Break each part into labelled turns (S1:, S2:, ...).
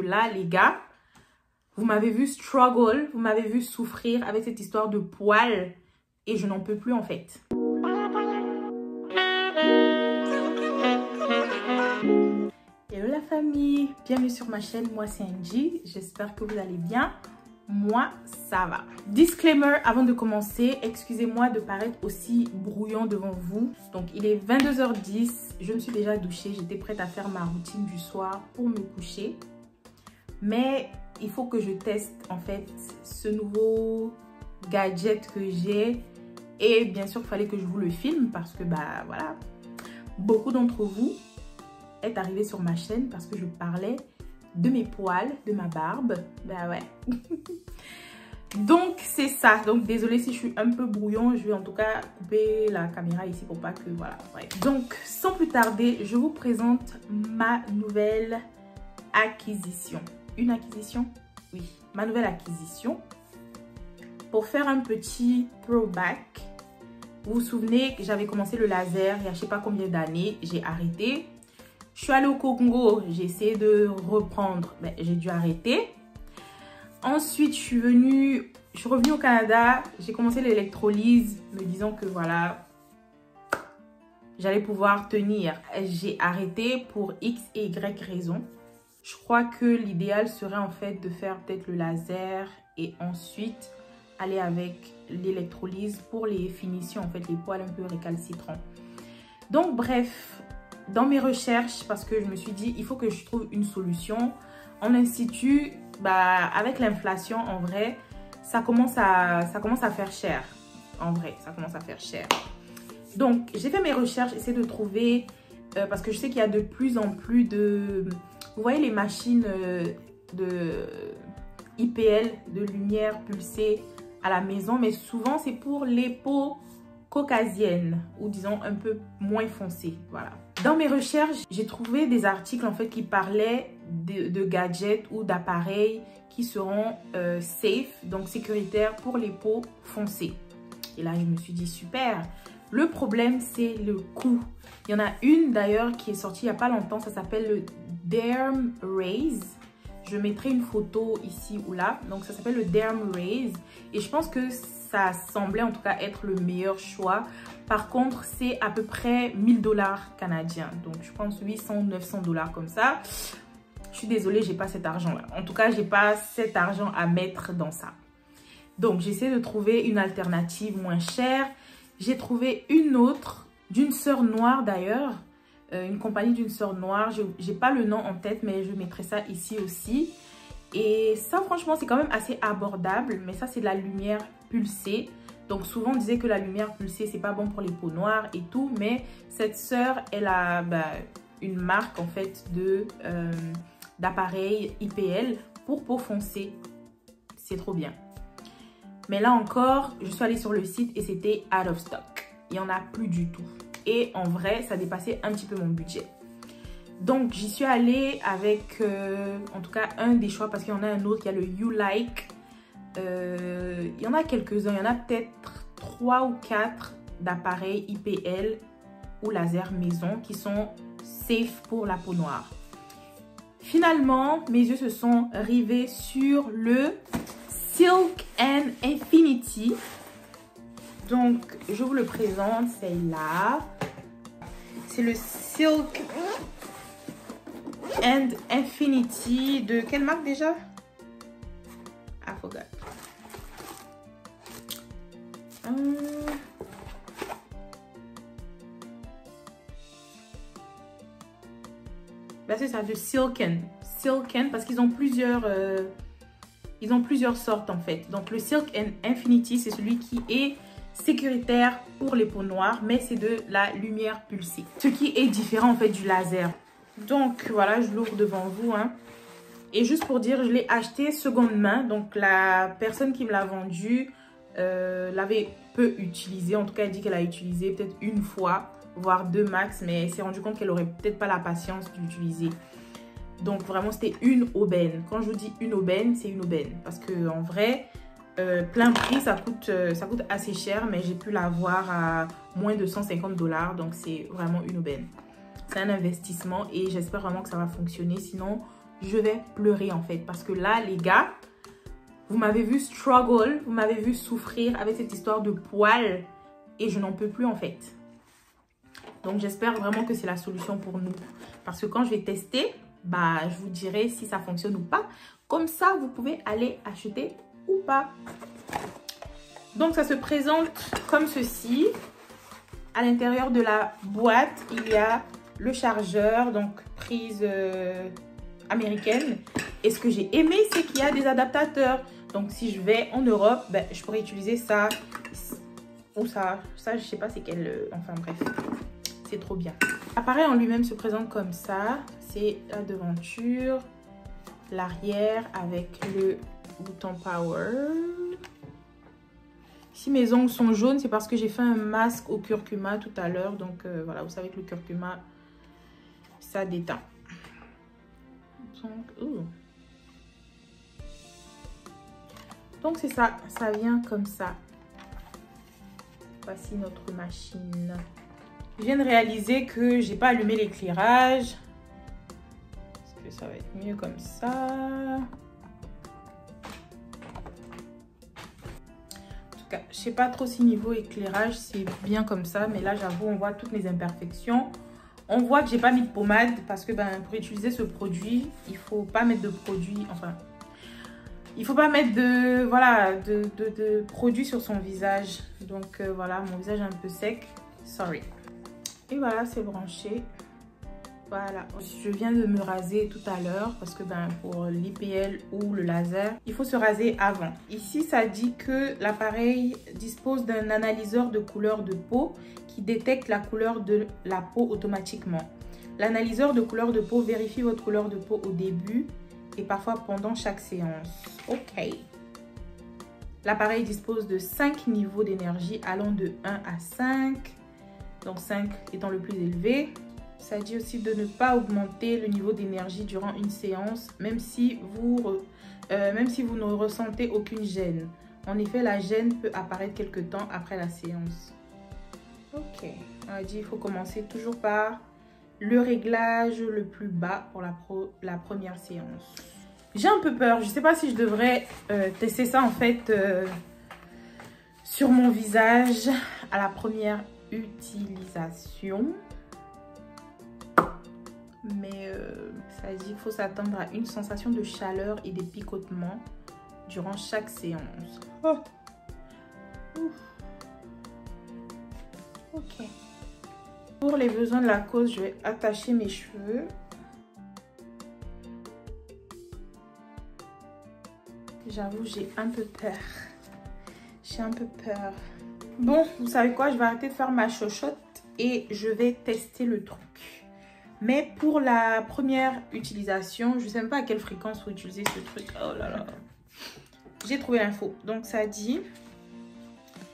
S1: Là, les gars, vous m'avez vu struggle, vous m'avez vu souffrir avec cette histoire de poils et je n'en peux plus en fait. Hello la famille, bienvenue sur ma chaîne, moi c'est Angie, j'espère que vous allez bien. Moi, ça va. Disclaimer avant de commencer, excusez-moi de paraître aussi brouillon devant vous. Donc, il est 22h10, je me suis déjà douchée, j'étais prête à faire ma routine du soir pour me coucher. Mais il faut que je teste en fait ce nouveau gadget que j'ai. Et bien sûr, il fallait que je vous le filme parce que, bah voilà, beaucoup d'entre vous êtes arrivés sur ma chaîne parce que je parlais de mes poils, de ma barbe. Bah ouais. Donc c'est ça. Donc désolée si je suis un peu brouillon. Je vais en tout cas couper la caméra ici pour pas que voilà. Ouais. Donc sans plus tarder, je vous présente ma nouvelle acquisition. Une acquisition? Oui, ma nouvelle acquisition. Pour faire un petit throwback, vous vous souvenez que j'avais commencé le laser il y a je sais pas combien d'années. J'ai arrêté. Je suis allée au Congo, j'ai essayé de reprendre, mais j'ai dû arrêter. Ensuite, je suis revenue au Canada, j'ai commencé l'électrolyse, me disant que voilà, j'allais pouvoir tenir. J'ai arrêté pour X et Y raisons. Je crois que l'idéal serait en fait de faire peut-être le laser et ensuite aller avec l'électrolyse pour les finitions, en fait, les poils un peu récalcitrants. Donc bref, dans mes recherches, parce que je me suis dit, il faut que je trouve une solution. En institut, bah, avec l'inflation, en vrai, ça commence à faire cher. En vrai, ça commence à faire cher. Donc, j'ai fait mes recherches, essayer de trouver, parce que je sais qu'il y a de plus en plus de... Vous voyez les machines de IPL, de lumière pulsée à la maison, mais souvent, c'est pour les peaux caucasiennes, ou disons un peu moins foncées, voilà. Dans mes recherches, j'ai trouvé des articles en fait qui parlaient de gadgets ou d'appareils qui seront safe, donc sécuritaires pour les peaux foncées. Et là, je me suis dit super. Le problème, c'est le coût. Il y en a une d'ailleurs qui est sortie il n'y a pas longtemps, ça s'appelle le Derm Raise. Je mettrai une photo ici ou là. Donc, ça s'appelle le Derm Raise. Et je pense que ça semblait en tout cas être le meilleur choix. Par contre, c'est à peu près 1000 $ canadiens. Donc, je pense 800 900 $ comme ça. Je suis désolée, j'ai pas cet argent-là. En tout cas, j'ai pas cet argent à mettre dans ça. Donc, j'essaie de trouver une alternative moins chère. J'ai trouvé une autre d'une sœur noire d'ailleurs. Une compagnie d'une sœur noire. J'ai pas le nom en tête, mais je mettrai ça ici aussi. Et ça, franchement, c'est quand même assez abordable. Mais ça, c'est de la lumière pulsée. Donc, souvent, on disait que la lumière pulsée, c'est pas bon pour les peaux noires et tout. Mais cette sœur, elle a une marque, en fait, d'appareil IPL pour peau foncée. C'est trop bien. Mais là encore, je suis allée sur le site et c'était out of stock. Il n'y en a plus du tout. Et en vrai, ça dépassait un petit peu mon budget. Donc, j'y suis allée avec, en tout cas, un des choix. Parce qu'il y en a un autre, il y a le You Like. Il y en a quelques-uns. Il y en a peut-être 3 ou 4 d'appareils IPL ou laser maison qui sont safe pour la peau noire. Finalement, mes yeux se sont rivés sur le Silk and Infinity. Donc, je vous le présente, c'est là. C'est le Silk and Infinity de quelle marque déjà? I forgot. Là, c'est ça, de Silken. Silken, parce qu'ils ont plusieurs... ils ont plusieurs sortes en fait. Donc le Silk and Infinity, c'est celui qui est sécuritaire pour les peaux noires, mais c'est de la lumière pulsée. Ce qui est différent en fait du laser. Donc voilà, je l'ouvre devant vous. Hein. Et juste pour dire, je l'ai acheté seconde main. Donc la personne qui me l'a vendu l'avait peu utilisé. En tout cas, elle dit qu'elle a utilisé peut-être une fois, voire 2 max. Mais elle s'est rendue compte qu'elle aurait peut-être pas la patience d'utiliser. Donc vraiment c'était une aubaine. Quand je vous dis une aubaine, c'est une aubaine. Parce que en vrai, plein prix, ça coûte assez cher. Mais j'ai pu l'avoir à moins de 150 $. Donc c'est vraiment une aubaine. C'est un investissement et j'espère vraiment que ça va fonctionner. Sinon, je vais pleurer en fait. Parce que là, les gars, vous m'avez vu struggle, vous m'avez vu souffrir avec cette histoire de poils. Et je n'en peux plus en fait. Donc, j'espère vraiment que c'est la solution pour nous. Parce que quand je vais tester, bah, je vous dirai si ça fonctionne ou pas. Comme ça, vous pouvez aller acheter ou pas. Donc, ça se présente comme ceci. À l'intérieur de la boîte, il y a le chargeur, donc prise américaine. Et ce que j'ai aimé, c'est qu'il y a des adaptateurs. Donc, si je vais en Europe, ben, je pourrais utiliser ça ou ça. Ça, je sais pas c'est quel... enfin, bref. C'est trop bien. L'appareil en lui-même se présente comme ça. C'est la devanture, l'arrière avec le bouton power. Si mes ongles sont jaunes, c'est parce que j'ai fait un masque au curcuma tout à l'heure. Donc voilà, vous savez que le curcuma, ça déteint. Donc c'est ça, ça vient comme ça. Voici notre machine. Je viens de réaliser que j'ai pas allumé l'éclairage. Est-ce que ça va être mieux comme ça? En tout cas, je sais pas trop si niveau éclairage c'est bien comme ça, mais là j'avoue on voit toutes mes imperfections. On voit que j'ai pas mis de pommade parce que ben, pour utiliser ce produit, il faut pas mettre de produit, enfin, il faut pas mettre de, voilà, de produit sur son visage. Donc voilà, mon visage est un peu sec, sorry. Et voilà, c'est branché. Voilà, je viens de me raser tout à l'heure parce que ben, pour l'IPL ou le laser, il faut se raser avant. Ici, ça dit que l'appareil dispose d'un analyseur de couleur de peau qui détecte la couleur de la peau automatiquement. L'analyseur de couleur de peau vérifie votre couleur de peau au début et parfois pendant chaque séance. Ok. L'appareil dispose de 5 niveaux d'énergie allant de 1 à 5. Donc 5 étant le plus élevé. Ça dit aussi de ne pas augmenter le niveau d'énergie durant une séance, même si vous ne ressentez aucune gêne. En effet, la gêne peut apparaître quelque temps après la séance. Ok, on a dit qu'il faut commencer toujours par le réglage le plus bas pour la première séance. J'ai un peu peur, je ne sais pas si je devrais tester ça en fait sur mon visage à la première utilisation. Mais ça dit qu'il faut s'attendre à une sensation de chaleur et des picotements durant chaque séance. Oh. Ok. Pour les besoins de la cause, je vais attacher mes cheveux. J'avoue, j'ai un peu peur. J'ai un peu peur. Bon, vous savez quoi? Je vais arrêter de faire ma chochotte et je vais tester le truc. Mais pour la première utilisation, je ne sais même pas à quelle fréquence vous utilisez ce truc. Oh là là. J'ai trouvé l'info. Donc ça dit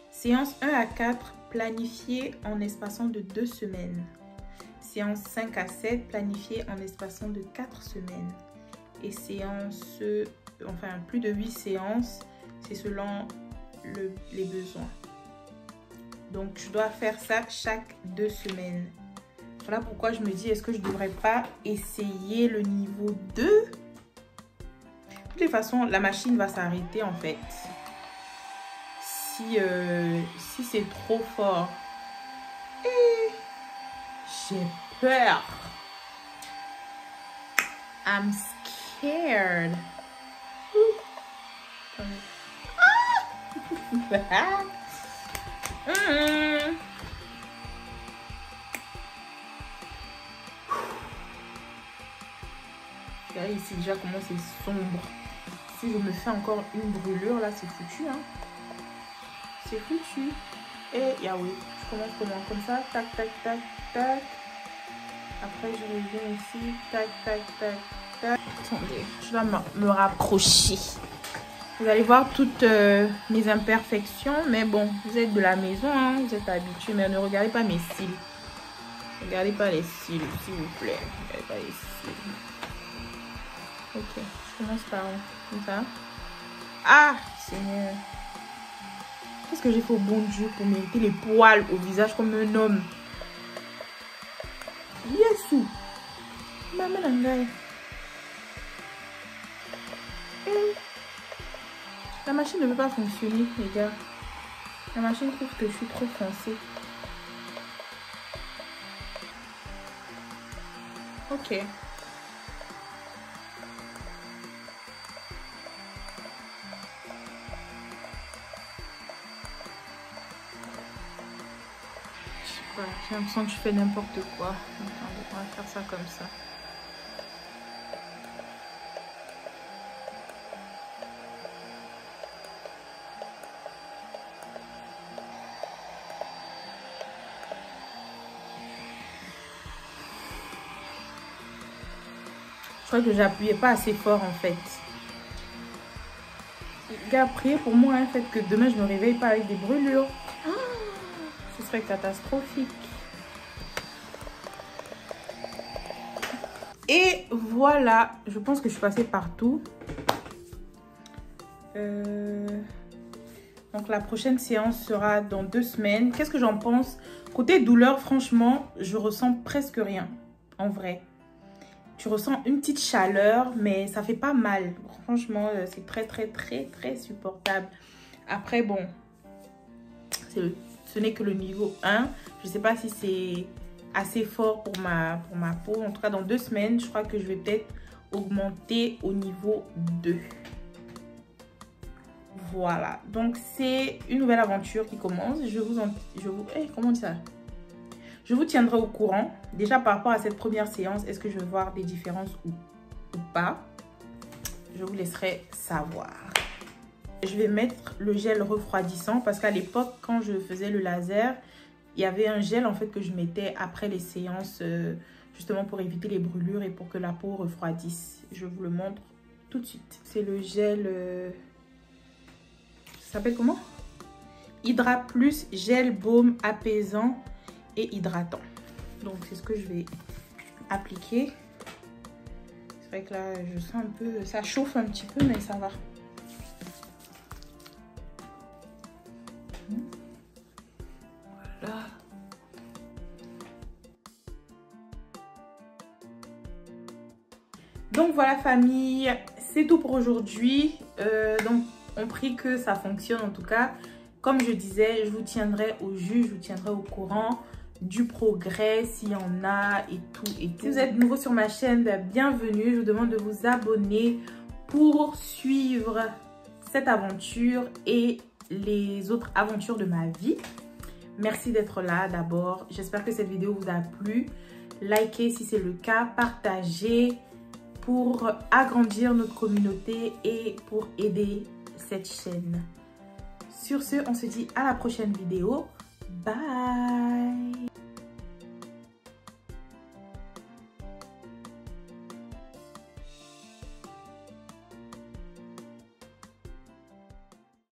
S1: séance 1 à 4 planifiée en espaçant de 2 semaines. Séance 5 à 7 planifiée en espaçant de 4 semaines. Et séance, enfin plus de 8 séances, c'est selon les besoins. Donc je dois faire ça chaque 2 semaines. Voilà pourquoi je me dis, est-ce que je ne devrais pas essayer le niveau 2? De toutes les façons, la machine va s'arrêter en fait. Si c'est trop fort. Et j'ai peur. I'm scared. Regardez ici déjà comment c'est sombre. Si je me fais encore une brûlure là, c'est foutu hein. C'est foutu. Et Yahweh, je commence comme ça, tac tac tac tac. Après je reviens ici, tac tac tac tac. Attendez, je dois me rapprocher. Vous allez voir toutes mes imperfections, mais bon, vous êtes de la maison, hein, vous êtes habitués, mais ne regardez pas mes cils. Regardez pas les cils, s'il vous plaît. Regardez pas les cils. Ok, je commence par comme ça. Ah, Seigneur. Qu'est-ce que j'ai fait au bon Dieu pour mériter les poils au visage comme un homme? Yesu. Maman Nangai. La machine ne veut pas fonctionner, les gars. La machine trouve que je suis trop foncée. Ok. J'ai l'impression que je fais n'importe quoi. Attendez, on va faire ça comme ça. Je crois que j'appuyais pas assez fort en fait. Les gars, priez pour moi, hein, fait que demain je me réveille pas avec des brûlures. Ce serait catastrophique. Et voilà, je pense que je suis passée partout. Donc la prochaine séance sera dans 2 semaines. Qu'est-ce que j'en pense? Côté douleur, franchement, je ressens presque rien. En vrai. Tu ressens une petite chaleur, mais ça fait pas mal. Franchement, c'est très supportable. Après, bon, ce n'est que le niveau 1. Je sais pas si c'est assez fort pour ma peau. En tout cas, dans 2 semaines, je crois que je vais peut-être augmenter au niveau 2. Voilà. Donc, c'est une nouvelle aventure qui commence. Comment on dit ça? Je vous tiendrai au courant. Déjà, par rapport à cette première séance, est-ce que je vais voir des différences ou pas? Je vous laisserai savoir. Je vais mettre le gel refroidissant parce qu'à l'époque, quand je faisais le laser, il y avait un gel en fait que je mettais après les séances justement pour éviter les brûlures et pour que la peau refroidisse. Je vous le montre tout de suite. C'est le gel... ça s'appelle comment? Hydra Plus gel baume apaisant et hydratant. Donc c'est ce que je vais appliquer. C'est vrai que là je sens un peu, ça chauffe un petit peu, mais ça va. Voilà. Donc voilà famille, c'est tout pour aujourd'hui. Donc on prie que ça fonctionne en tout cas. Comme je disais, je vous tiendrai au jus, je vous tiendrai au courant du progrès, s'il y en a et tout. Si vous êtes nouveau sur ma chaîne, bienvenue. Je vous demande de vous abonner pour suivre cette aventure et les autres aventures de ma vie. Merci d'être là d'abord. J'espère que cette vidéo vous a plu. Likez si c'est le cas, partagez pour agrandir notre communauté et pour aider cette chaîne. Sur ce, on se dit à la prochaine vidéo. Bye!